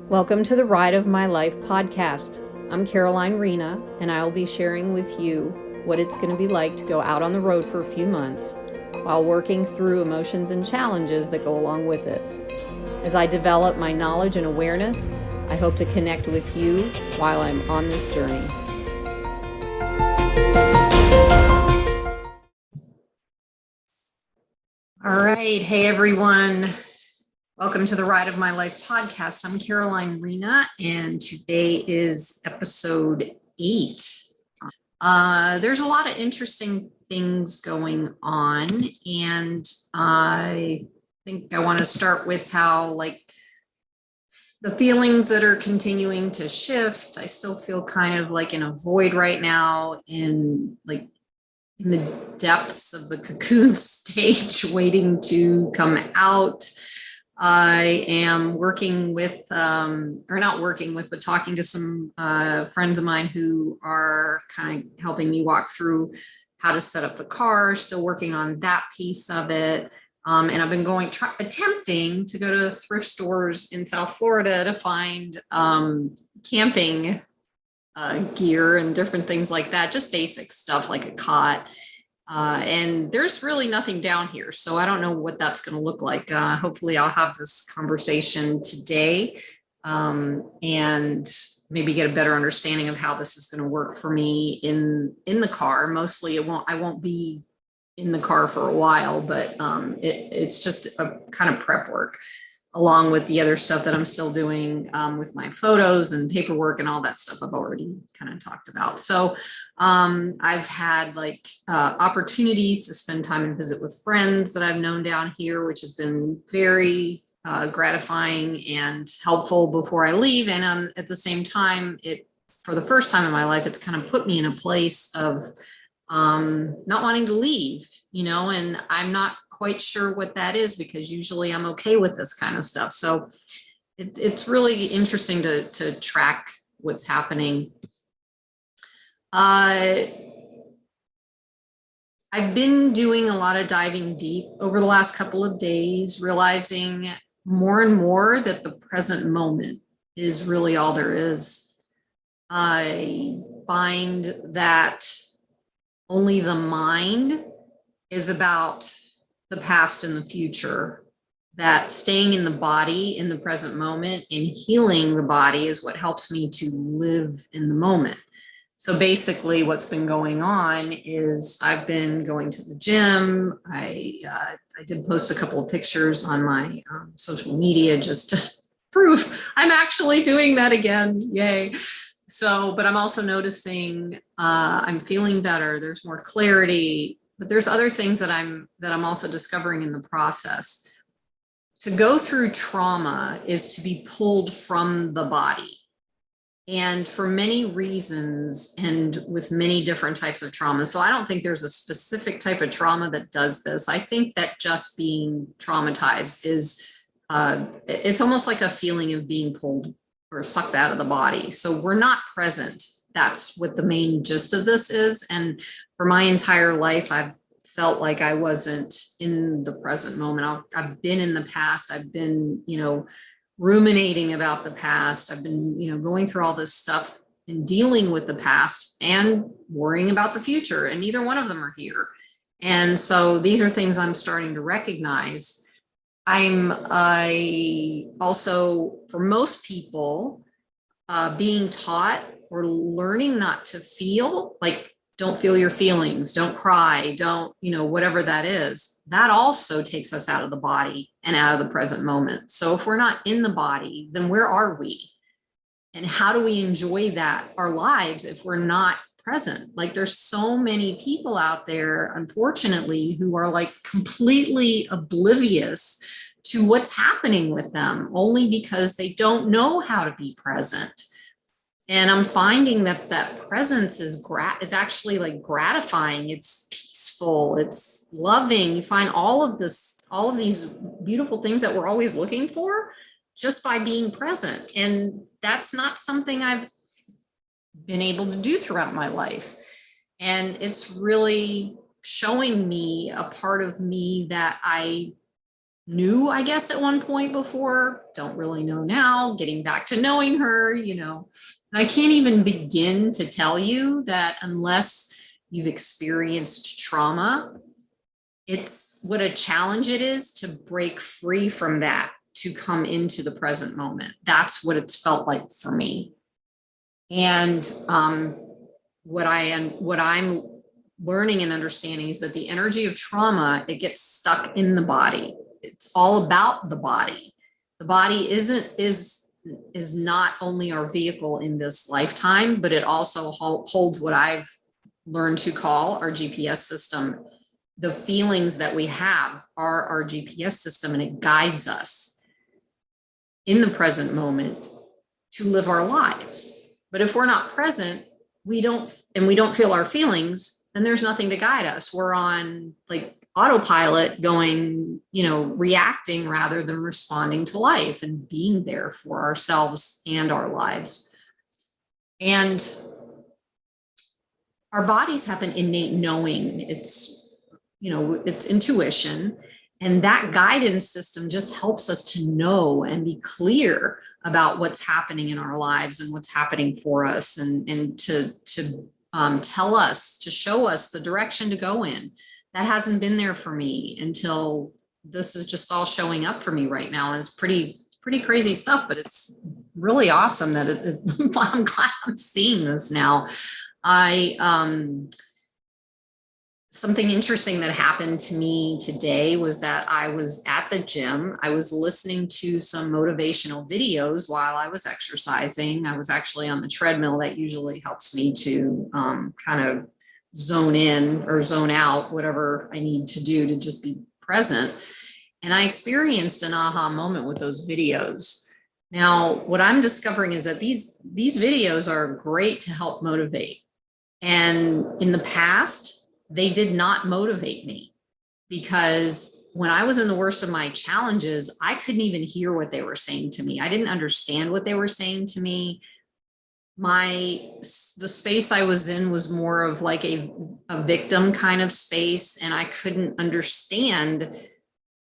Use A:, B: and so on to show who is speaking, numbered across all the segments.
A: Welcome to the Ride of My Life podcast. I'm Caroline Rena, and I will be sharing with you what it's going to be like to go out on the road for a few months while working through emotions and challenges that go along with it. As I develop my knowledge and awareness, I hope to connect with you while I'm on this journey. All right. Hey, everyone. Welcome to the Ride of My Life podcast. I'm Caroline Rena, and today is episode 8. There's a lot of interesting things going on, and I think I want to start with how, the feelings that are continuing to shift. I still feel kind of like in a void right now, in the depths of the cocoon stage, waiting to come out. I am working with, or not working with, but talking to some friends of mine who are kind of helping me walk through how to set up the car, still working on that piece of it. And I've been attempting to go to thrift stores in South Florida to find camping gear and different things like that, just basic stuff like a cot. And there's really nothing down here. So I don't know what that's going to look like. Hopefully I'll have this conversation today and maybe get a better understanding of how this is going to work for me in the car. Mostly I won't be in the car for a while, but it's just a kind of prep work along with the other stuff that I'm still doing with my photos and paperwork and all that stuff I've already kind of talked about. So I've had opportunities to spend time and visit with friends that I've known down here, which has been very gratifying and helpful before I leave. And at the same time, for the first time in my life, it's kind of put me in a place of not wanting to leave, and I'm not quite sure what that is, because usually I'm okay with this kind of stuff. So it's really interesting to track what's happening. I've been doing a lot of diving deep over the last couple of days, realizing more and more that the present moment is really all there is. I find that only the mind is about the past and the future, that staying in the body in the present moment and healing the body is what helps me to live in the moment. So basically what's been going on is I've been going to the gym. I did post a couple of pictures on my social media just to prove I'm actually doing that again. Yay. So, but I'm also noticing I'm feeling better. There's more clarity, but there's other things that I'm also discovering in the process. To go through trauma is to be pulled from the body. And for many reasons and with many different types of trauma. So I don't think there's a specific type of trauma that does this. I think that just being traumatized is, it's almost like a feeling of being pulled or sucked out of the body. So we're not present. That's what the main gist of this is. And for my entire life, I've felt like I wasn't in the present moment. I've been in the past. I've been, ruminating about the past. I've been, going through all this stuff and dealing with the past and worrying about the future. And neither one of them are here. And so these are things I'm starting to recognize. I also, for most people, being taught or learning not to feel, don't feel your feelings, don't cry, don't, whatever that is, that also takes us out of the body and out of the present moment. So if we're not in the body, then where are we? And how do we enjoy our lives if we're not present? There's so many people out there, unfortunately, who are completely oblivious to what's happening with them, only because they don't know how to be present. And I'm finding that presence is actually gratifying. It's peaceful. It's loving. You find all of these beautiful things that we're always looking for just by being present. And that's not something I've been able to do throughout my life. And it's really showing me a part of me that I knew, I guess, at one point before, don't really know now, getting back to knowing her, and I can't even begin to tell you that unless you've experienced trauma, it's what a challenge it is to break free from that, to come into the present moment. That's what it's felt like for me. And what I'm learning and understanding is that the energy of trauma, it gets stuck in the body. It's all about the body. The body is not only our vehicle in this lifetime, but it also holds what I've learned to call our GPS system. The feelings that we have are our GPS system, and it guides us in the present moment to live our lives. But if we're not present, we don't feel our feelings, then there's nothing to guide us. We're on like autopilot going, reacting rather than responding to life and being there for ourselves and our lives. And our bodies have an innate knowing. It's intuition. And that guidance system just helps us to know and be clear about what's happening in our lives and what's happening for us, and to tell us, to show us the direction to go in. That hasn't been there for me until this is just all showing up for me right now. And it's pretty crazy stuff, but it's really awesome that I'm glad I'm seeing this now. Something interesting that happened to me today was that I was at the gym. I was listening to some motivational videos while I was exercising. I was actually on the treadmill. That usually helps me to kind of zone in or zone out, whatever I need to do to just be present. And I experienced an aha moment with those videos. Now, what I'm discovering is that these videos are great to help motivate. And in the past, they did not motivate me, because when I was in the worst of my challenges, I couldn't even hear what they were saying to me. I didn't understand what they were saying to me. The space I was in was more of like a victim kind of space, and I couldn't understand,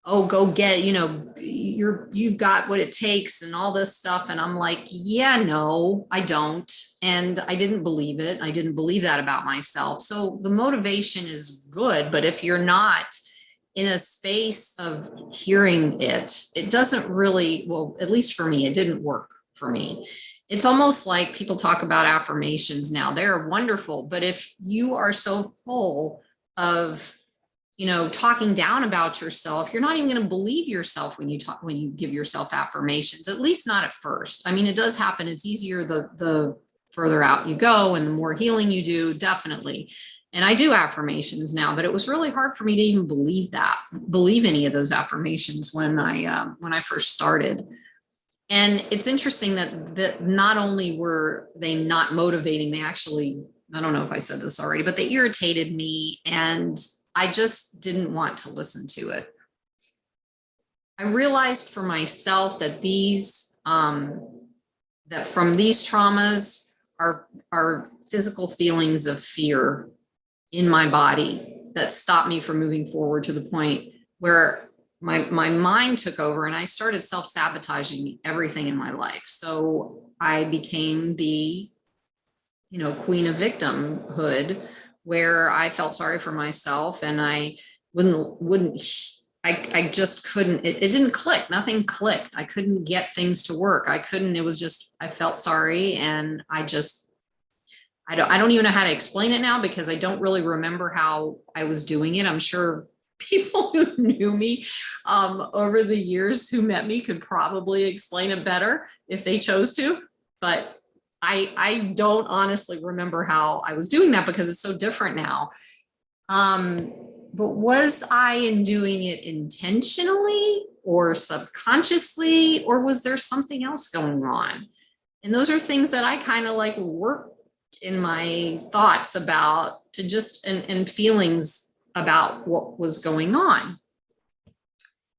A: oh, go get, you've got what it takes and all this stuff. And I'm like, yeah, no, I don't. And I didn't believe it. I didn't believe that about myself. So the motivation is good, but if you're not in a space of hearing it, it doesn't really, well, at least for me, it didn't work for me. It's almost like people talk about affirmations now. They're wonderful, but if you are so full of talking down about yourself, you're not even going to believe yourself when you give yourself affirmations, at least not at first. I mean, it does happen. It's easier the further out you go and the more healing you do, definitely. And I do affirmations now, but it was really hard for me to even believe any of those affirmations when I first started. And it's interesting that not only were they not motivating, they actually, I don't know if I said this already, but they irritated me, and I just didn't want to listen to it. I realized for myself that that from these traumas are physical feelings of fear in my body that stopped me from moving forward, to the point where my mind took over and I started self-sabotaging everything in my life. So I became the, queen of victimhood, where I felt sorry for myself, and I I just couldn't, it didn't click. Nothing clicked. I couldn't get things to work. It was just, I felt sorry. And I don't even know how to explain it now, because I don't really remember how I was doing it. I'm sure people who knew me over the years, who met me, could probably explain it better if they chose to, but I don't honestly remember how I was doing that, because it's so different now. But was I doing it intentionally or subconsciously, or was there something else going on? And those are things that I kind of like work in my thoughts about, to just, and feelings about what was going on.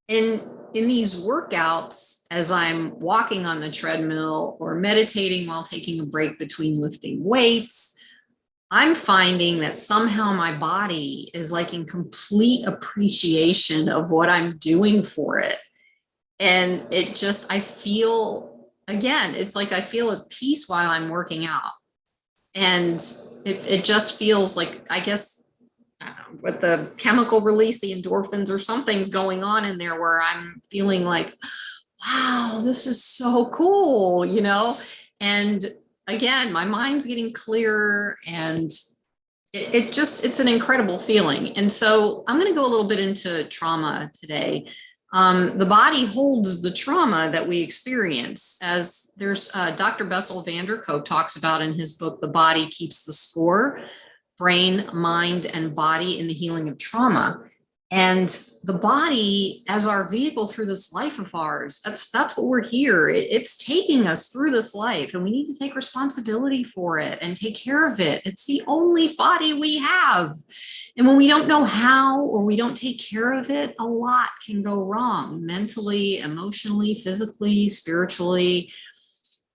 A: And in these workouts, as I'm walking on the treadmill or meditating while taking a break between lifting weights, I'm finding that somehow my body is like in complete appreciation of what I'm doing for it. And I feel, again, it's like I feel at peace while I'm working out. And it just feels like, I guess, I don't know, with the chemical release, the endorphins or something's going on in there where I'm feeling like, wow, this is so cool, And again, my mind's getting clearer, and it's an incredible feeling. And so I'm going to go a little bit into trauma today. The body holds the trauma that we experience, as there's Dr. Bessel van der Kolk talks about in his book, The Body Keeps the Score: Brain, Mind, and Body in the Healing of Trauma. And the body as our vehicle through this life of ours, that's what we're here. It's taking us through this life, and we need to take responsibility for it and take care of it. It's the only body we have. And when we don't know how, or we don't take care of it, a lot can go wrong mentally, emotionally, physically, spiritually.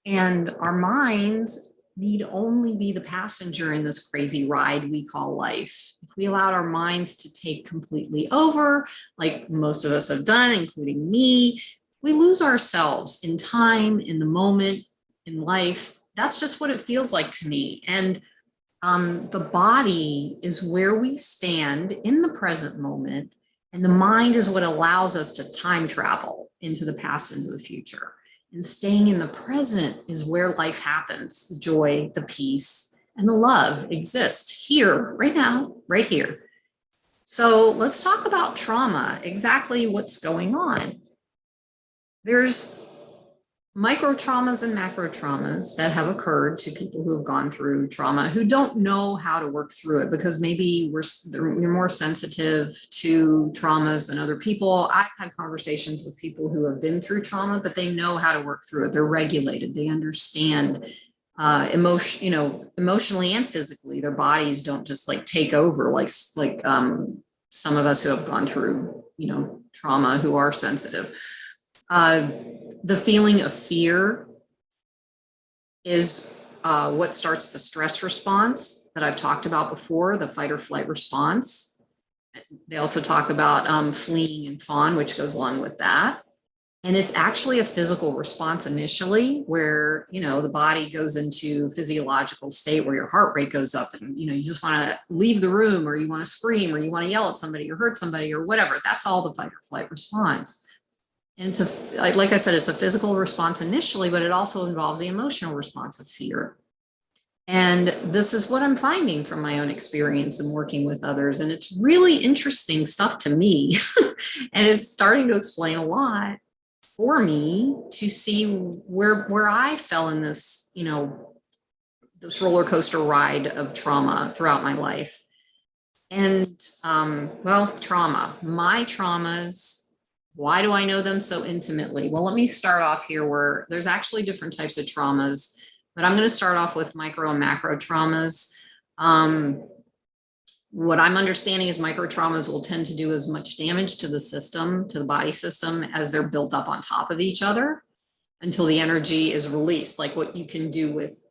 A: And our minds need only be the passenger in this crazy ride we call life. If we allowed our minds to take completely over, like most of us have done, including me, we lose ourselves in time, in the moment, in life. That's just what it feels like to me. And the body is where we stand in the present moment, and the mind is what allows us to time travel into the past, into the future. And staying in the present is where life happens. The joy, the peace, and the love exist here, right now, right here. So let's talk about trauma, exactly what's going on. There's micro traumas and macro traumas that have occurred to people who have gone through trauma, who don't know how to work through it, because maybe you're more sensitive to traumas than other people. I've had conversations with people who have been through trauma, but they know how to work through it. They're regulated. They understand emotionally and physically. Their bodies don't just like take over like some of us who have gone through, trauma, who are sensitive. The feeling of fear is what starts the stress response that I've talked about before, the fight or flight response. They also talk about fleeing and fawn, which goes along with that. And it's actually a physical response initially, where, the body goes into physiological state where your heart rate goes up, and, you just want to leave the room, or you want to scream, or you want to yell at somebody or hurt somebody or whatever. That's all the fight or flight response. And like I said, it's a physical response initially, but it also involves the emotional response of fear. And this is what I'm finding from my own experience and working with others. And it's really interesting stuff to me. And it's starting to explain a lot for me to see where I fell in this, this roller coaster ride of trauma throughout my life. And trauma, my traumas. Why do I know them so intimately? Well, let me start off here where there's actually different types of traumas, but I'm going to start off with micro and macro traumas. What I'm understanding is micro traumas will tend to do as much damage to the system, to the body system, as they're built up on top of each other until the energy is released, like what you can do with,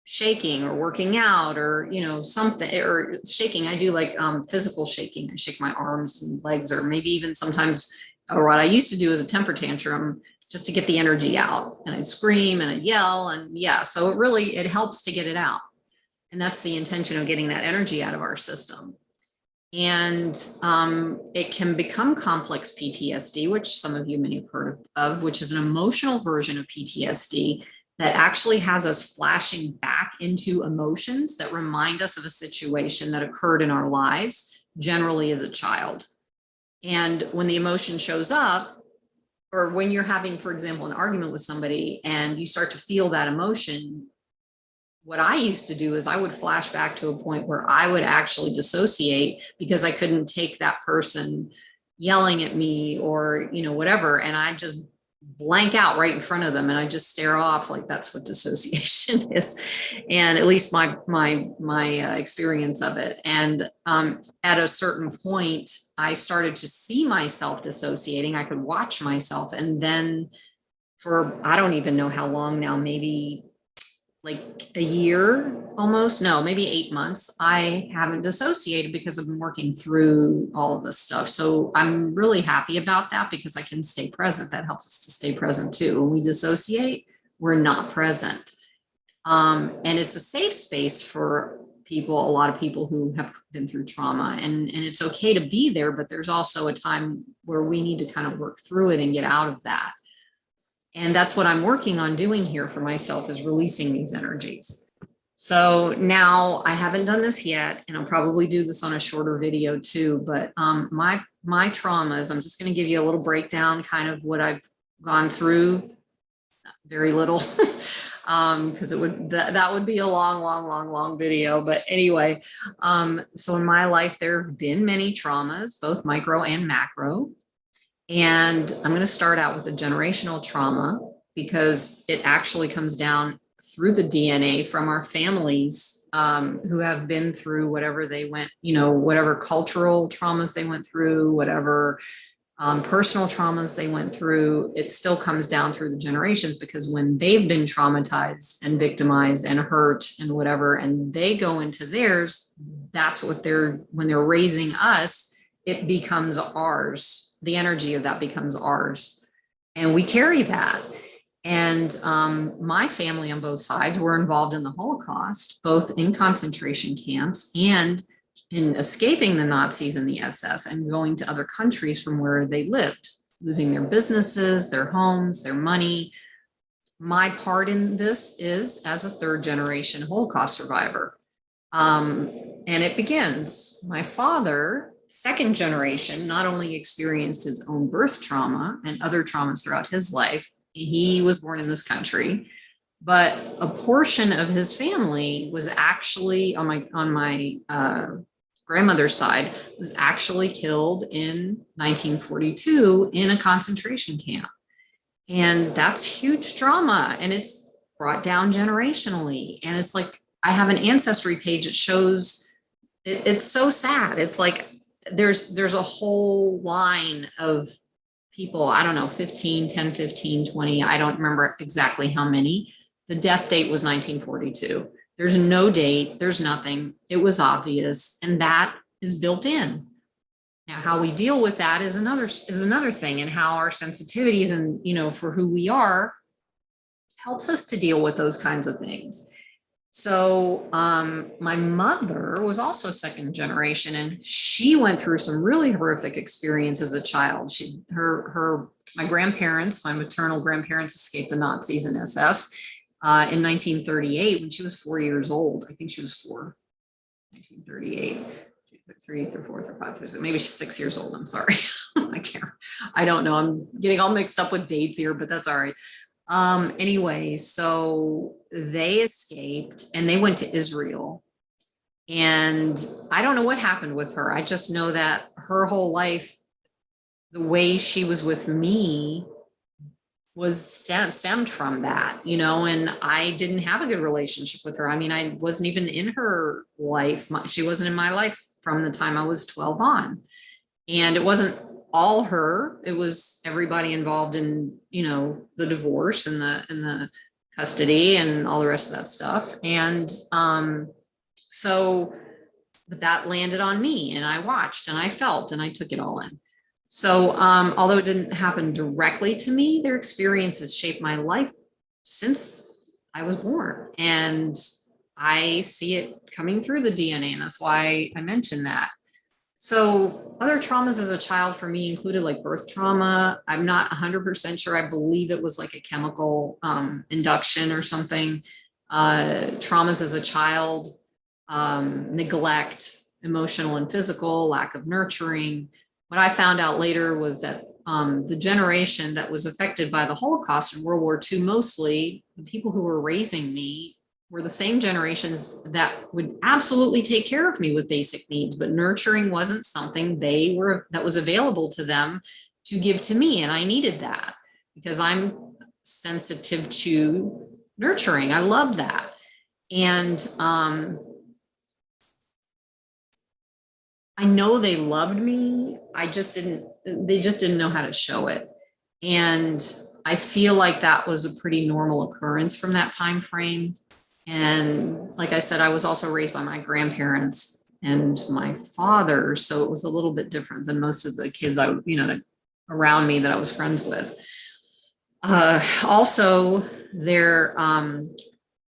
A: shaking or working out, or something, or shaking. I do like physical shaking. I shake my arms and legs, or maybe even sometimes, or what I used to do is a temper tantrum, just to get the energy out, and I'd scream and I'd yell, and so it helps to get it out. And that's the intention of getting that energy out of our system. And it can become complex PTSD, which some of you may have heard of, which is an emotional version of PTSD that actually has us flashing back into emotions that remind us of a situation that occurred in our lives, generally as a child. And when the emotion shows up, or when you're having, for example, an argument with somebody and you start to feel that emotion, what I used to do is I would flash back to a point where I would actually dissociate because I couldn't take that person yelling at me or, whatever. And I just blank out right in front of them, and I just stare off. Like, that's what dissociation is. And at least my experience of it. And at a certain point, I started to see myself dissociating. I could watch myself. And then for, I don't even know how long now, maybe like a year almost, no, maybe 8 months, I haven't dissociated because I've been working through all of this stuff. So I'm really happy about that because I can stay present. That helps us to stay present too. When we dissociate, we're not present. And it's a safe space for people, a lot of people who have been through trauma, and it's okay to be there, but there's also a time where we need to kind of work through it and get out of that. And that's what I'm working on doing here for myself, is releasing these energies. So now I haven't done this yet, and I'll probably do this on a shorter video too, but my traumas, I'm just going to give you a little breakdown, kind of what I've gone through. Very little, because that would be a long video. But anyway, so in my life, there have been many traumas, both micro and macro. And I'm going to start out with a generational trauma, because it actually comes down through the DNA from our families, who have been through whatever they went, whatever cultural traumas they went through, whatever personal traumas they went through. It still comes down through the generations, because when they've been traumatized and victimized and hurt and whatever, and they go into theirs, that's what when they're raising us, it becomes ours. The energy of that becomes ours, and we carry that. And my family on both sides were involved in the Holocaust, both in concentration camps and in escaping the Nazis and the SS and going to other countries from where they lived, losing their businesses, their homes, their money. My part in this is as a third generation Holocaust survivor. And it begins. My father, second generation, not only experienced his own birth trauma and other traumas throughout his life. He was born in this country, but a portion of his family was actually on my grandmother's side, was actually killed in 1942 in a concentration camp. And that's huge trauma, and it's brought down generationally. And it's like, I have an ancestry page that shows it's so sad. It's like there's a whole line of people, I don't know, 10, 15, 20, I don't remember exactly how many. The death date was 1942. There's no date, there's nothing. It was obvious, and that is built in. Now, how we deal with that is another thing, and how our sensitivities and, for who we are helps us to deal with those kinds of things. So my mother was also second generation, and she went through some really horrific experiences as a child. My grandparents, my maternal grandparents, escaped the Nazis and SS in 1938 when she was 4 years old. I think she was 4, 1938. 3 or 4 or 5 years, maybe she's 6 years old. I'm sorry. I don't know. I'm getting all mixed up with dates here, but that's all right. Anyway, so they escaped and they went to Israel, and I don't know what happened with her. I just know that her whole life, the way she was with me was stemmed from that, and I didn't have a good relationship with her. I mean, I wasn't even in her life. She wasn't in my life from the time I was 12 on. And it wasn't all her, it was everybody involved in, the divorce and the custody and all the rest of that stuff. And but that landed on me, and I watched and I felt and I took it all in. So although it didn't happen directly to me, their experiences shaped my life since I was born. And I see it coming through the DNA, and that's why I mentioned that. So other traumas as a child for me included like birth trauma. I'm not 100% sure. I believe it was like a chemical induction or something. Traumas as a child, neglect, emotional and physical, lack of nurturing. What I found out later was that the generation that was affected by the Holocaust and World War II, mostly the people who were raising me were the same generations that would absolutely take care of me with basic needs, but nurturing wasn't something that was available to them to give to me. And I needed that because I'm sensitive to nurturing. I love that. And I know they loved me. They just didn't know how to show it. And I feel like that was a pretty normal occurrence from that time frame. And like I said, I was also raised by my grandparents and my father. So it was a little bit different than most of the kids that around me that I was friends with. Also,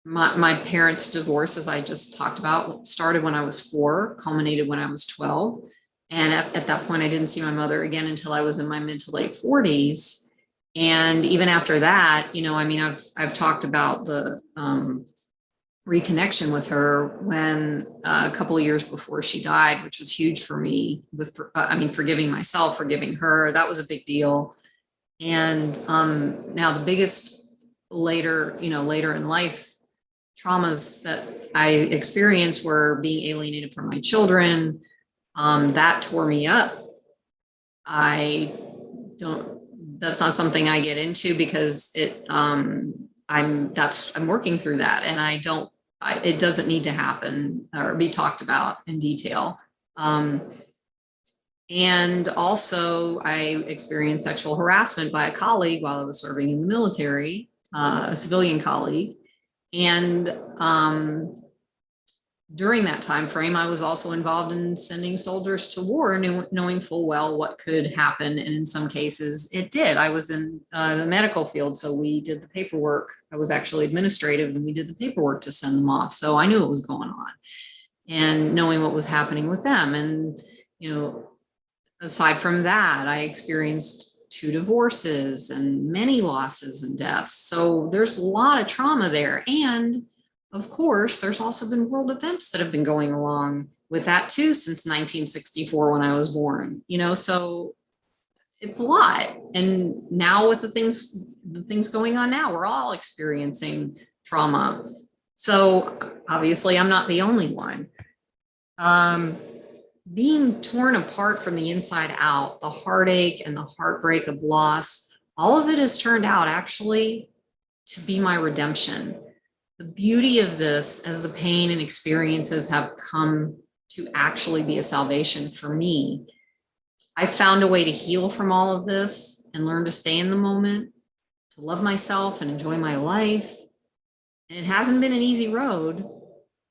A: my parents' divorce, as I just talked about, started when I was 4, culminated when I was 12. And at that point, I didn't see my mother again until I was in my mid to late 40s. And even after that, I've talked about the reconnection with her when a couple of years before she died, which was huge for me. Forgiving myself, forgiving her, that was a big deal. And now the biggest later in life traumas that I experienced were being alienated from my children. That tore me up. That's not something I get into because I'm working through that, and it doesn't need to happen or be talked about in detail. And also I experienced sexual harassment by a colleague while I was serving in the military, a civilian colleague. And during that time frame, I was also involved in sending soldiers to war, knowing full well what could happen. And in some cases it did. I was in the medical field, so we did the paperwork. I was actually administrative, and we did the paperwork to send them off. So I knew what was going on, and knowing what was happening with them. And, aside from that, I experienced 2 divorces and many losses and deaths. So there's a lot of trauma there. And of course, there's also been world events that have been going along with that too since 1964 when I was born, so it's a lot. And now with the things going on now, we're all experiencing trauma. So obviously I'm not the only one. Being torn apart from the inside out, the heartache and the heartbreak of loss, all of it has turned out actually to be my redemption. The beauty of this, as the pain and experiences have come to actually be a salvation for me, I found a way to heal from all of this and learn to stay in the moment, to love myself and enjoy my life. And it hasn't been an easy road,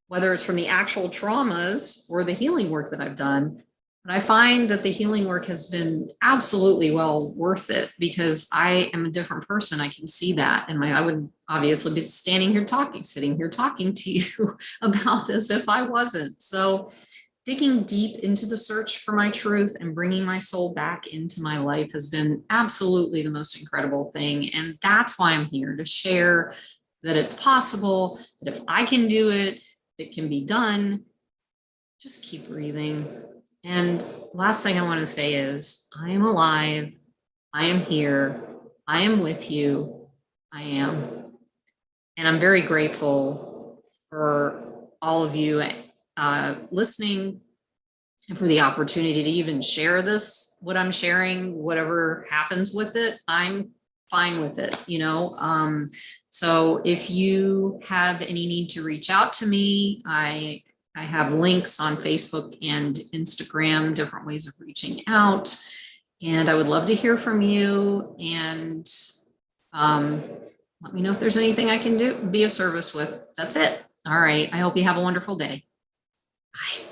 A: whether it's from the actual traumas or the healing work that I've done. But I find that the healing work has been absolutely well worth it, because I am a different person. I can see that. And I would obviously be sitting here talking to you about this if I wasn't. So digging deep into the search for my truth and bringing my soul back into my life has been absolutely the most incredible thing. And that's why I'm here, to share that it's possible, that if I can do it, it can be done. Just keep breathing. And last thing I want to say is, I am alive. I am here. I am with you. I am. And I'm very grateful for all of you listening, and for the opportunity to even share this, what I'm sharing, whatever happens with it, I'm fine with it, So if you have any need to reach out to me, I have links on Facebook and Instagram, different ways of reaching out. And I would love to hear from you, and let me know if there's anything I can be of service with. That's it. All right. I hope you have a wonderful day. Bye.